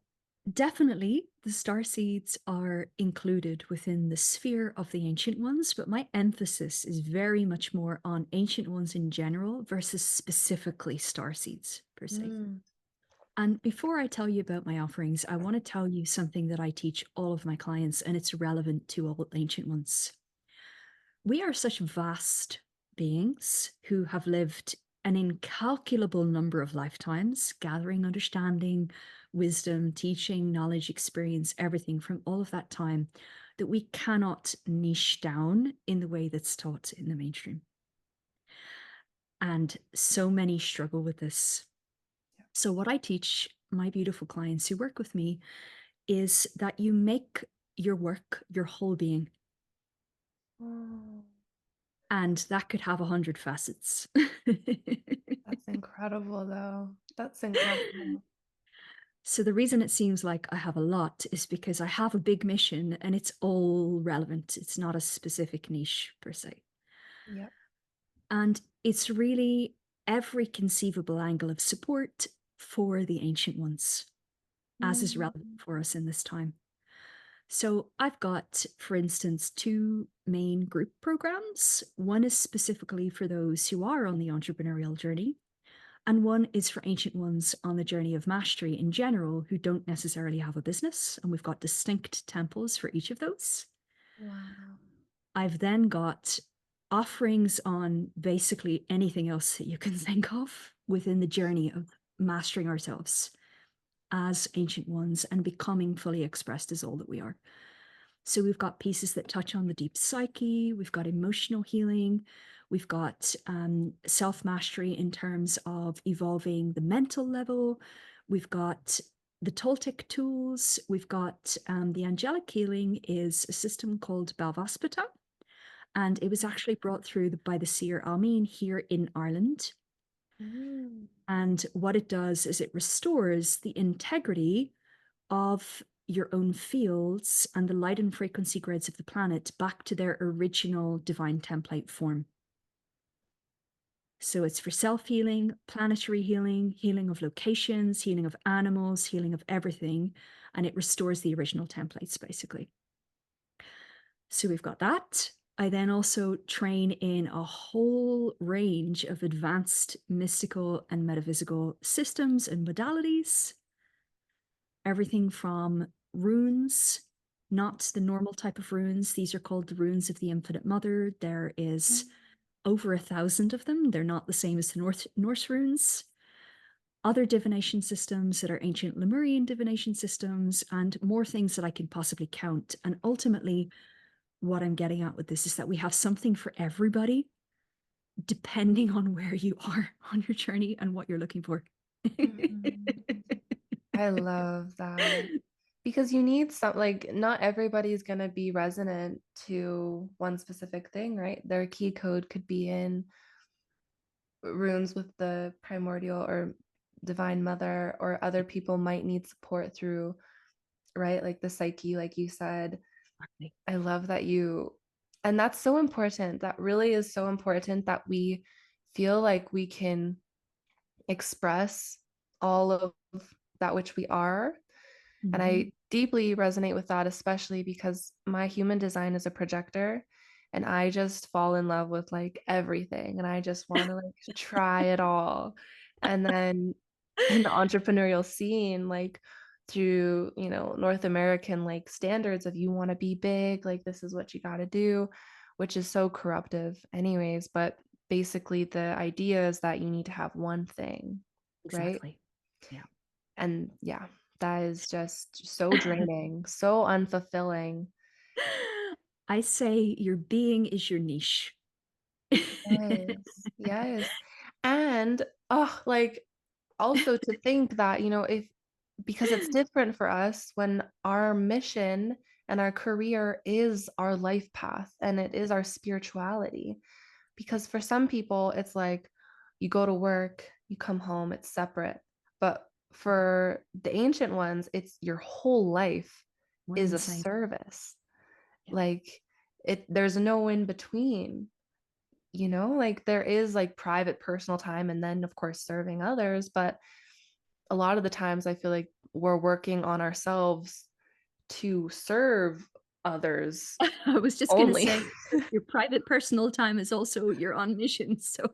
definitely the star seeds are included within the sphere of the ancient ones, but my emphasis is very much more on ancient ones in general versus specifically star seeds per se. Mm. And before I tell you about my offerings, I want to tell you something that I teach all of my clients, and it's relevant to all ancient ones. We are such vast beings who have lived an incalculable number of lifetimes, gathering understanding, wisdom, teaching, knowledge, experience, everything from all of that time that we cannot niche down in the way that's taught in the mainstream. And so many struggle with this. So, what I teach my beautiful clients who work with me is that you make your work your whole being. Oh, And that could have 100 facets. that's incredible, though. That's incredible. So the reason it seems like I have a lot is because I have a big mission and it's all relevant. It's not a specific niche per se. Yep. And it's really every conceivable angle of support for the ancient ones, as is Mm. relevant for us in this time. So I've got, for instance, two main group programs. One is specifically for those who are on the entrepreneurial journey, and one is for ancient ones on the journey of mastery in general who don't necessarily have a business. And we've got distinct temples for each of those. Wow. I've then got offerings on basically anything else that you can think of within the journey of mastering ourselves as ancient ones and becoming fully expressed as all that we are. So we've got pieces that touch on the deep psyche, we've got emotional healing, we've got self-mastery in terms of evolving the mental level, we've got the TolTec tools, we've got the angelic healing is a system called Balvaspata, and it was actually brought through by the seer Amin here in Ireland. Mm. And what it does is it restores the integrity of your own fields and the light and frequency grids of the planet back to their original divine template form. So it's for self-healing, planetary healing, healing of locations, healing of animals, healing of everything, and it restores the original templates, basically. So we've got that. I then also train in a whole range of advanced mystical and metaphysical systems and modalities. Everything from runes, not the normal type of runes. These are called the runes of the Infinite Mother. There is over 1,000 of them. They're not the same as the Norse runes. Other divination systems that are ancient Lemurian divination systems, and more things that I can possibly count. And ultimately, what I'm getting at with this is that we have something for everybody, depending on where you are on your journey and what you're looking for. Mhm. I love that. Because you need some, like, not everybody's going to be resonant to one specific thing, right? Their key code could be in runes with the primordial or divine mother, or other people might need support through, right? Like the psyche, like you said. I love that and that's so important. That really is so important that we feel like we can express all of that which we are. And Mhm. I deeply resonate with that, especially because my human design is a projector, and I just fall in love with like everything, and I just want to like try it all. And then in the entrepreneurial scene, like through, North American like standards of you want to be big, like this is what you got to do, which is so corruptive anyways. But basically the idea is that you need to have one thing, right? Exactly. Yeah. And yeah, that is just so draining, so unfulfilling. I say your being is your niche. Yes, yes. And like also to think that, if because it's different for us when our mission and our career is our life path and it is our spirituality. Because for some people, it's like you go to work, you come home, it's separate. But for the ancient ones, it's your whole life One is and the a same. service. Yeah. Like there's no in between, like there is like private personal time and then of course serving others. But a lot of the times I feel like we're working on ourselves to serve others I was just going to only. say your private personal time is also your on mission. So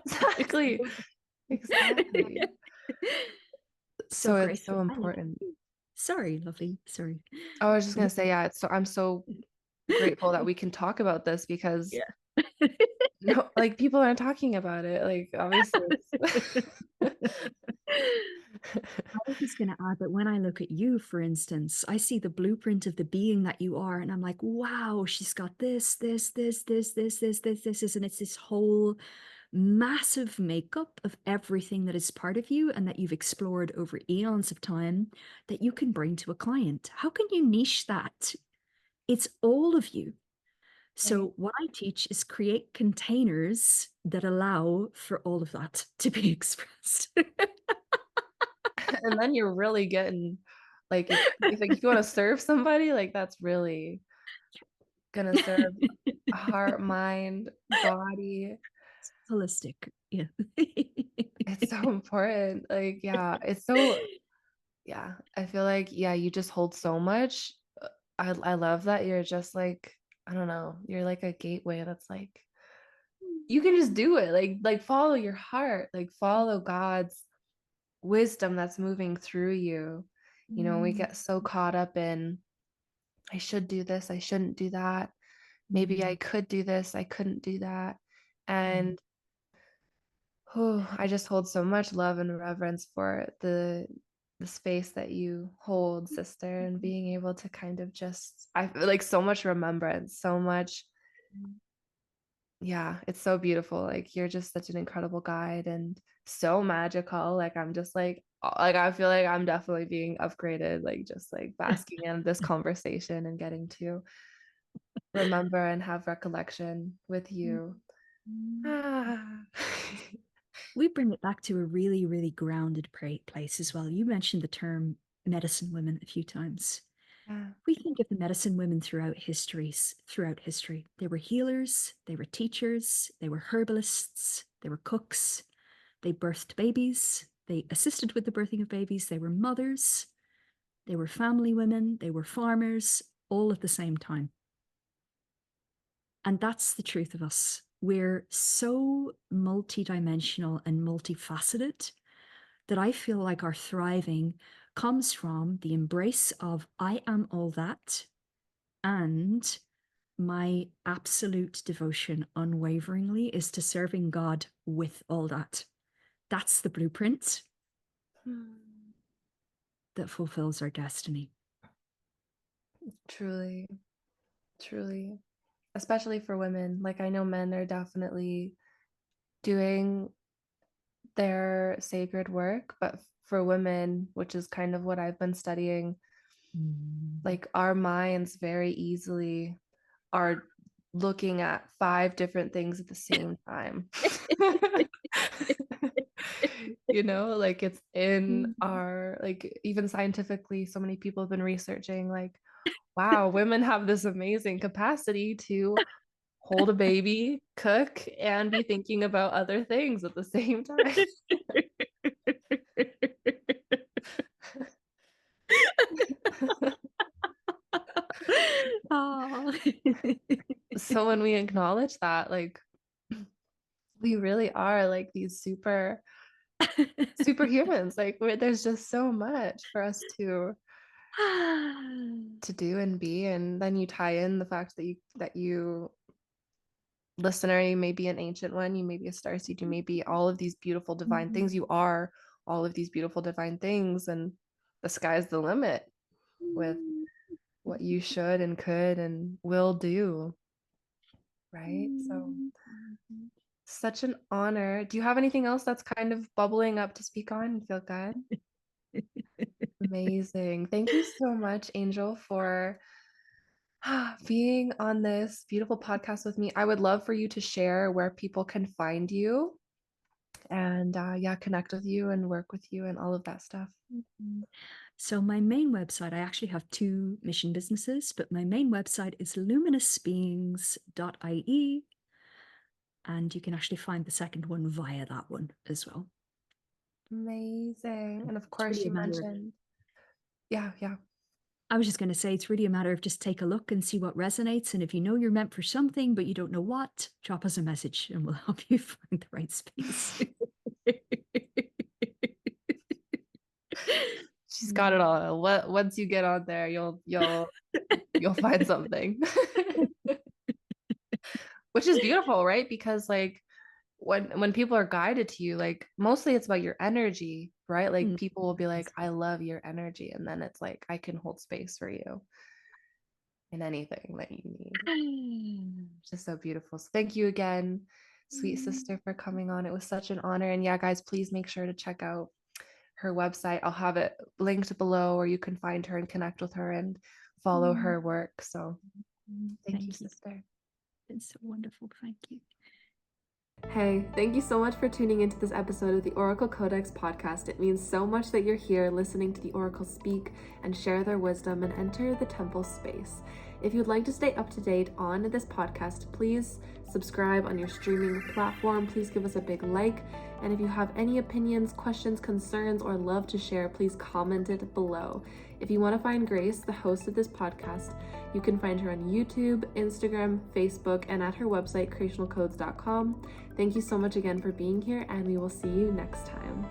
Exactly. Exactly. so So it's grateful. so I love important. you. Sorry, lovely. Sorry. I was just gonna say, yeah, I'm so grateful that we can talk about this because Yeah. no, like people aren't talking about it. Like obviously it's I was just going to add that when I look at you, for instance, I see the blueprint of the being that you are, and I'm like, wow, she's got this, and it's this whole massive makeup of everything that is part of you and that you've explored over eons of time that you can bring to a client. How can you niche that? It's all of you. Right. So, what I teach is create containers that allow for all of that to be expressed. And then you're really getting like if you want to serve somebody, like that's really gonna serve heart, mind, body. Holistic. Yeah. It's so important. Like, yeah, it's so, yeah, I feel like, yeah, you just hold so much. I love that you're just like, I don't know, you're like a gateway that's like you can just do it. Like follow your heart, like follow God's wisdom that's moving through you. You know, we get so caught up in I should do this, I shouldn't do that. Maybe I could do this, I couldn't do that. And oh, I just hold so much love and reverence for the space that you hold, sister, and being able to kind of just I feel like so much remembrance, so much, yeah, it's so beautiful. Like you're just such an incredible guide and so magical. Like I'm just like I feel like I'm definitely being upgraded, like just like basking in this conversation and getting to remember and have recollection with you. Ah. We bring it back to a really, really grounded place as well. You mentioned the term medicine women a few times. Yeah. We think of the medicine women throughout history. They were healers, they were teachers, they were herbalists, they were cooks, they birthed babies, they assisted with the birthing of babies, they were mothers, they were family women, they were farmers, all at the same time. And that's the truth of us. We're so multidimensional and multifaceted that I feel like our thriving comes from the embrace of I am all that and my absolute devotion unwaveringly is to serving God with all that. That's the blueprint that fulfills our destiny. Truly, truly, especially for women. Like I know men are definitely doing their sacred work, but for women, which is kind of what I've been studying, like our minds very easily are looking at five different things at the same time. You know, like it's in our, like, even scientifically, so many people have been researching, like, wow, women have this amazing capacity to hold a baby, cook, and be thinking about other things at the same time. Oh. So when we acknowledge that, like, we really are like these superhumans. Like there's just so much for us to do and be. And then you tie in the fact that you listener, you may be an ancient one, you may be a starseed, you may be all of these beautiful divine things. You are all of these beautiful divine things, and the sky's the limit with what you should and could and will do. Right. So such an honor. Do you have anything else that's kind of bubbling up to speak on? You feel good? Amazing. Thank you so much, Angel, for being on this beautiful podcast with me. I would love for you to share where people can find you and yeah, connect with you and work with you and all of that stuff. So my main website, I actually have two mission businesses, but my main website is luminousbeings.ie. And you can actually find the second one via that one as well. Amazing. And of It's course, really a you matter of, mentioned, yeah, yeah. I was just going to say, it's really a matter of just take a look and see what resonates. And if you know you're meant for something, but you don't know what, drop us a message and we'll help you find the right space. She's got it all. What once you get on there, you'll find something. Which is beautiful, right? Because like when people are guided to you, like mostly it's about your energy, right? Like Mm. people will be like, I love your energy. And then it's like, I can hold space for you in anything that you need. It's just so beautiful. So thank you again, sweet sister, for coming on. It was such an honor. And yeah, guys, please make sure to check out her website. I'll have it linked below, or you can find her and connect with her and follow her work. So thank you, Thank you. sister. It's so wonderful. Thank you. Hey, thank you so much for tuning into this episode of the Oracle Codex podcast. It means so much that you're here listening to the Oracle speak and share their wisdom and enter the temple space. If you'd like to stay up to date on this podcast, please subscribe on your streaming platform. Please give us a big like. And if you have any opinions, questions, concerns, or love to share, please comment it below. If you want to find Grace, the host of this podcast, you can find her on YouTube, Instagram, Facebook, and at her website, creationalcodes.com. Thank you so much again for being here, and we will see you next time.